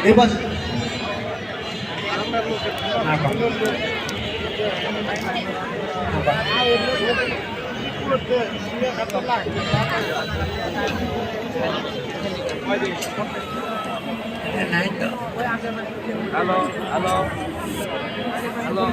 এবার hello hello hello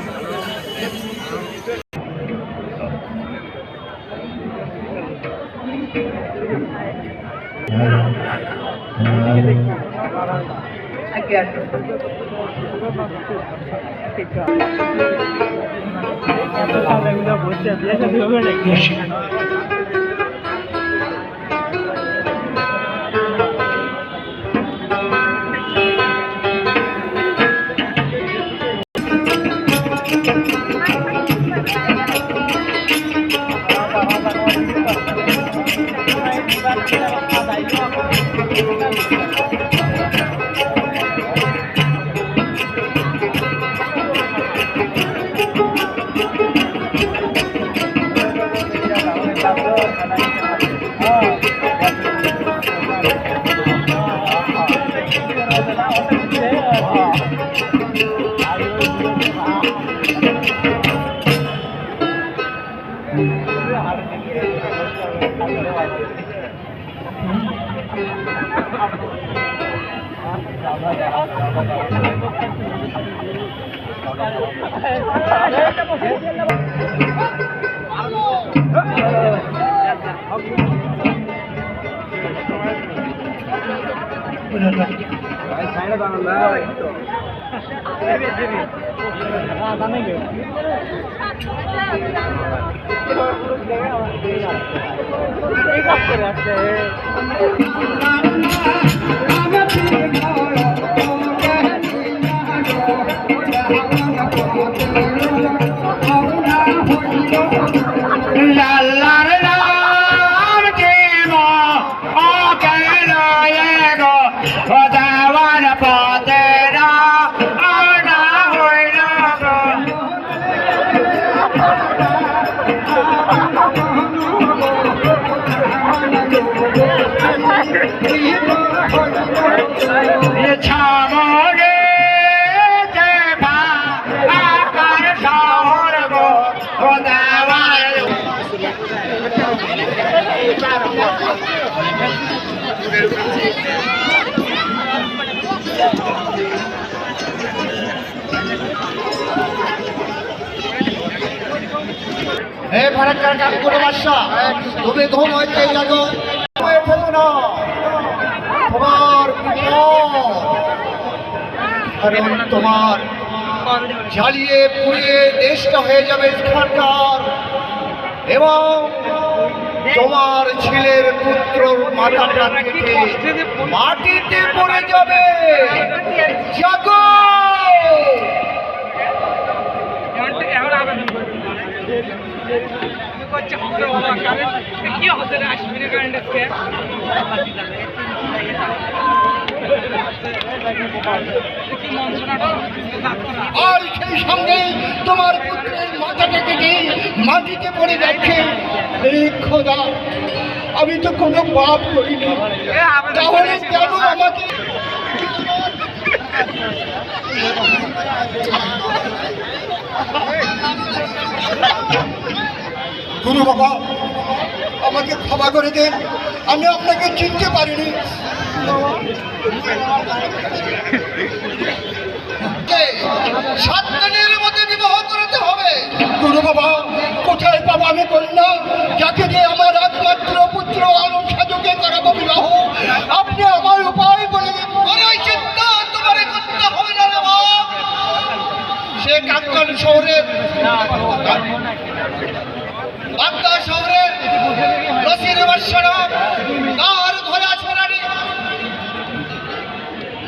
হে ফারাক্কার কাকুর বাদশা, তুমি ঘুম হইতে লাগো, হয়ে ফেলো না তোমার কারণ তোমার জ্বালিয়ে পুড়িয়ে দেশটা হয়ে যাবে ছারখার এবং তোমার ছেলের পুত্র মাথাটা কেটে মাটিতে পড়ে যাবে। জাগো আর সেই সঙ্গে তোমার পুত্রের মাথাটা কেটে মাটিতে পড়ে যাচ্ছে। খোদা, আমি তো কোনো পাপ করিনি, তাহলে কেন আমাকে গুরু বাবা আমাকে ক্ষমা করে দেন, আমি আপনাকে চিনতে পারিনি। সাতদিনের মধ্যে বিবাহ করতে হবে। গুরু বাবা কোথায় পাবো আমি কন্যা যাকে দিয়ে আমার একমাত্র পুত্র আলম সাধুকে করাবো বিবাহ? আপনি আমার উপায় বলে দিন। চিন্তা তোমার করতে হবে না রে বাবা। সে কাঙ্কাল শহরের বাগদা শহরের লসির বাদশারা তার ঘরে আছে রানী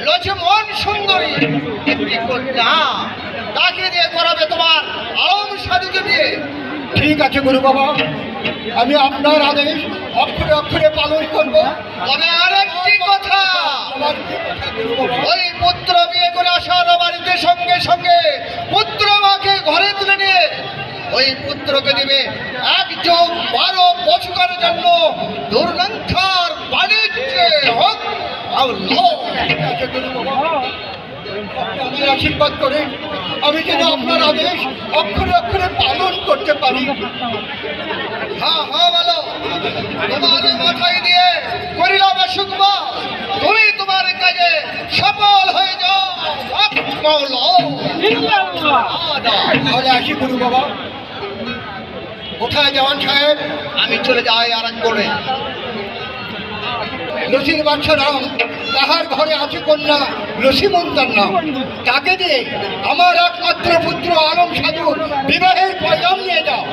লক্ষ্মণ সুন্দরী একটি কন্যা, তাকে দিয়ে করাবে তোমার আলম সাধুকে দিয়ে। ঠিক আছে গুরু বাবা, আমি আপনার আদেশ অক্ষরে অক্ষরে পালন করব। তবে আর একটি কথা, ওই পুত্র বিয়ে করে আসার বাড়িতে সঙ্গে সঙ্গে পুত্র মাকে ঘরে তুলে নিয়ে ওই পুত্রকে দিবে 112 জন্য দুর্লঙ্কার বাণিজ্যে হোক আল্লাহ। আপনি আশীর্বাদ করেন আমি যেন আপনার আদেশ অক্ষরে অক্ষরে পালন করতে পারি। হ্যাঁ হ্যাঁ বলো, তোমার মাথায় দিয়ে করিলাম সুকমা, তুমি তোমার কাজে সফল হয়ে যাও। তাহলে আসি গুরু বাবা। কোথায় জওয়ান সাহেব? আমি চলে যাই আর এক করে। লসির বাচ্চা নাম, তাহার ঘরে আছে কন্যা লসিমন্তার নাম। তাকে দিয়ে আমার একমাত্র পুত্র আলম সাধুর বিবাহের পয়গাম নিয়ে যাও।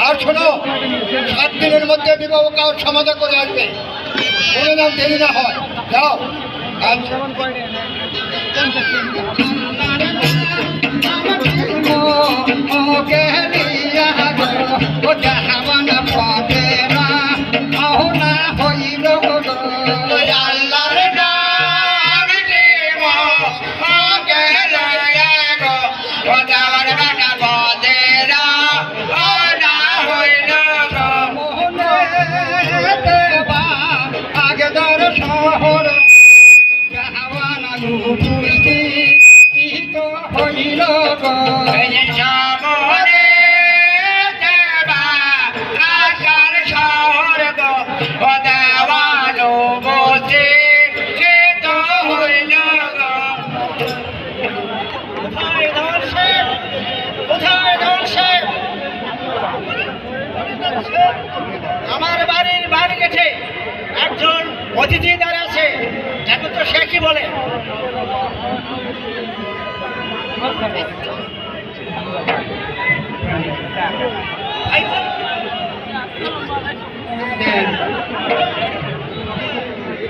আর শোনো, 7 দিনের মধ্যে বিবাহ কাজ সমাধা করে আসবে, কোনো নাম দেরি না হয়। যাও। আচ্ছা। আমার বাড়ির বাড়ি গেছে একজন অতিথি দ্বারা আছে, এখন তো সে কি বলে।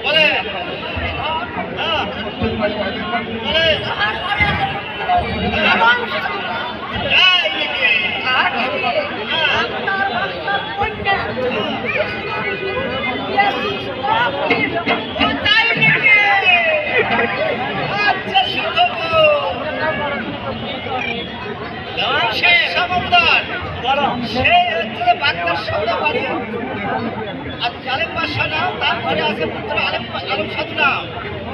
বলে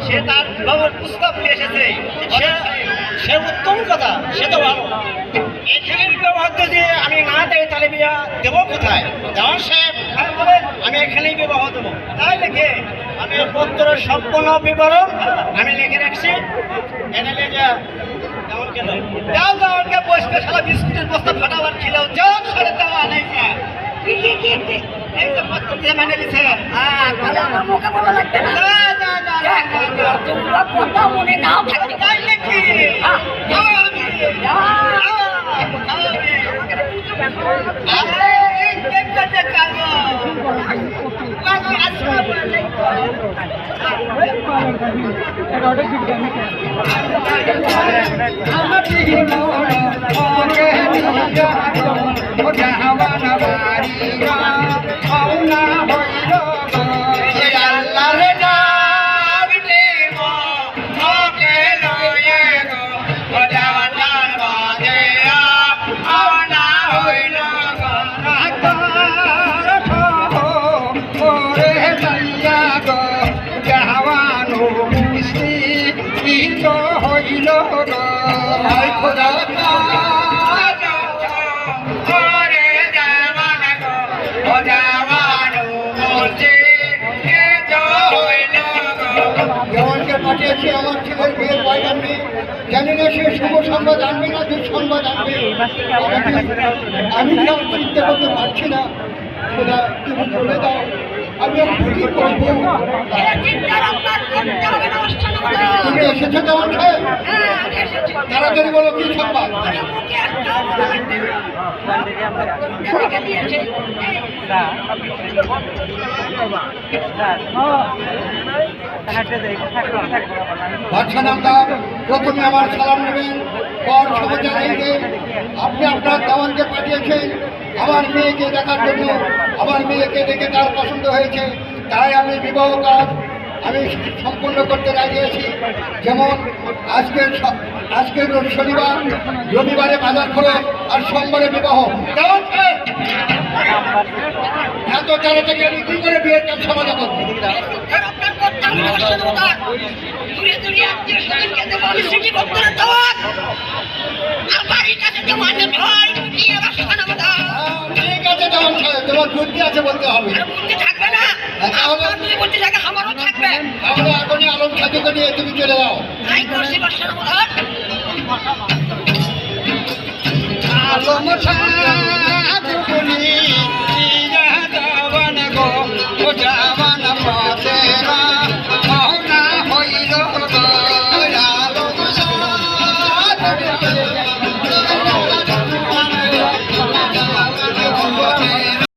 সে তার বাবার প্রস্তাব নিয়ে এসেছে, সে উত্তম কথা, সে তো ভালো। এখানে বিবাহ যদি আমি না দেই তাহলে বিয়া দেবো কোথায়? দেওয়ান সাহেব আমি এখানেই বিবাহ দেবো। তাই লিখে আমি পত্র সম্পূর্ণ বিবরণ আমি লিখে রাখছি। এনে যা দেওয়ানকে দাও, দেওয়ানকে বসবে, সারা বিস্কুটের বস্তা ফাটাবার ছিল, যাও সাড়ে দেওয়া নেই। এই তো পত্র দিয়ে মানে দিছে। মনে নাও থাকতে তাই নাকি? পাঠিয়েছি আমার ছেলের বিয়ের পয়গাম নেই, জানি না সে শুভ সংবাদ আনবে না দুঃসংবাদ আনবে। আমি আর চিন্তা করতে পারছি না, সেটা তুমি বলে দাও, আমি কি করবো। তুমি এসেছো কেমন সাহেব? তাড়াতাড়ি বলো কি সংবাদ। বাদশা নামদার প্রথমে আমার সালাম নেবেন, পর সবাই জানাইবে আপনি আপনার দেওয়ানকে পাঠিয়েছেন আমার মেয়েকে দেখার জন্য। আমার মেয়েকে দেখে তার পছন্দ হয়েছে, তাই আমি বিবাহ কাজ আমি সম্পূর্ণ করতে রাজি আছি। যেমন আজকের শনিবার, রবিবারে বাজার খরচ আর সোমবারে বিবাহ। কেমন সাহেব? এত তাড়াতাড়ি আমি কি করে বিয়ের কাজ সমাধা করবো? ঠিক আছে দেওয়ান সাহেব, তোমার বুদ্ধি আছে বলতে হবে। তাহলে এখনই আলম সাজুকে নিয়ে তুমি চলে যাও। আলম সাজুকে নিয়ে